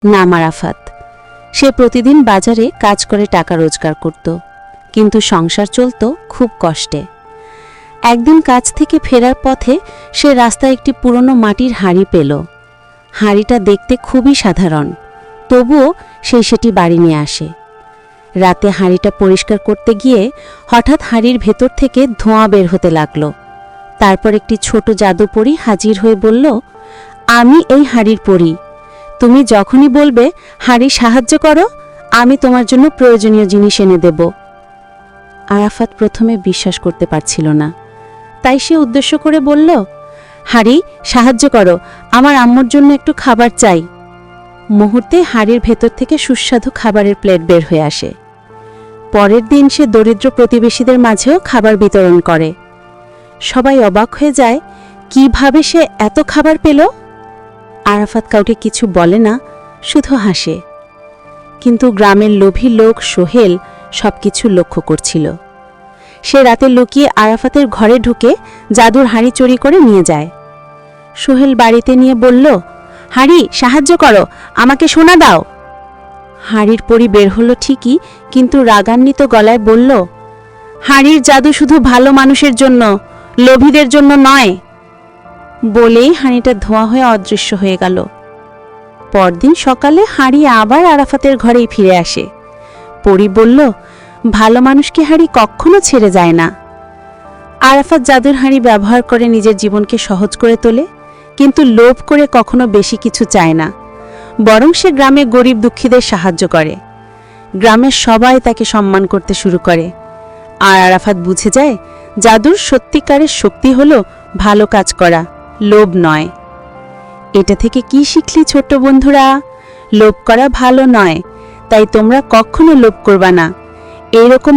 নাম আরাফাত। সে প্রতিদিন বাজারে কাজ করে টাকা রোজগার করত, কিন্তু সংসার চলত খুব কষ্টে। একদিন কাজ থেকে ফেরার পথে সে রাস্তায় একটি পুরনো মাটির হাঁড়ি পেল। হাঁড়িটা দেখতে খুবই সাধারণ, তবুও সে সেটি বাড়ি নিয়ে আসে। রাতে হাঁড়িটা পরিষ্কার করতে গিয়ে হঠাৎ হাঁড়ির ভেতর থেকে ধোঁয়া বের হতে লাগল। তারপর একটি ছোট জাদুপরী হাজির হয়ে বলল, আমি এই হাঁড়ির পরী। তুমি যখনই বলবে হাঁড়ি সাহায্য করো, আমি তোমার জন্য প্রয়োজনীয় জিনিস এনে দেব। আরাফাত প্রথমে বিশ্বাস করতে পারছিল না, তাই সে উদ্দেশ্য করে বলল, হাঁড়ি সাহায্য করো, আমার আম্মুর জন্য একটু খাবার চাই। মুহূর্তে হাঁড়ির ভেতর থেকে সুস্বাদু খাবারের প্লেট বের হয়ে আসে। পরের দিন সে দরিদ্র প্রতিবেশীদের মাঝেও খাবার বিতরণ করে। সবাই অবাক হয়ে যায়, কিভাবে সে এত খাবার পেল। আরাফাত কাউকে কিছু বলে না, শুধু হাসে। কিন্তু গ্রামের লোভী লোক সোহেল সবকিছু লক্ষ্য করছিল। সে রাতে লুকিয়ে আরাফাতের ঘরে ঢুকে জাদুর হাঁড়ি চুরি করে নিয়ে যায়। সোহেল বাড়িতে নিয়ে বলল, হাঁড়ি সাহায্য করো, আমাকে সোনা দাও। হাঁড়ির পরী বের হলো ঠিকই, কিন্তু রাগান্বিত গলায় বলল, হাঁড়ির জাদু শুধু ভালো মানুষের জন্য, লোভীদের জন্য নয়। বলেই হাঁড়িটা ধোঁয়া হয়ে অদৃশ্য হয়ে গেল। পরদিন সকালে হাঁড়ি আবার আরাফাতের ঘরেই ফিরে আসে। পরী বলল, ভালো মানুষকে হাঁড়ি কখনো ছেড়ে যায় না। আরাফাত জাদুর হাঁড়ি ব্যবহার করে নিজের জীবনকে সহজ করে তোলে, কিন্তু লোভ করে কখনো বেশি কিছু চায় না। বরং সে গ্রামে গরিব দুঃখীদের সাহায্য করে। গ্রামের সবাই তাকে সম্মান করতে শুরু করে। আর আরাফাত বুঝে যায়, জাদুর সত্যিকারের শক্তি হলো ভালো কাজ করা, লোভ নয়। এটা থেকে কি শিখলি ছোট্ট বন্ধুরা? লোভ করা ভালো নয়, তাই তোমরা কখনো লোভ করবা না। এরকম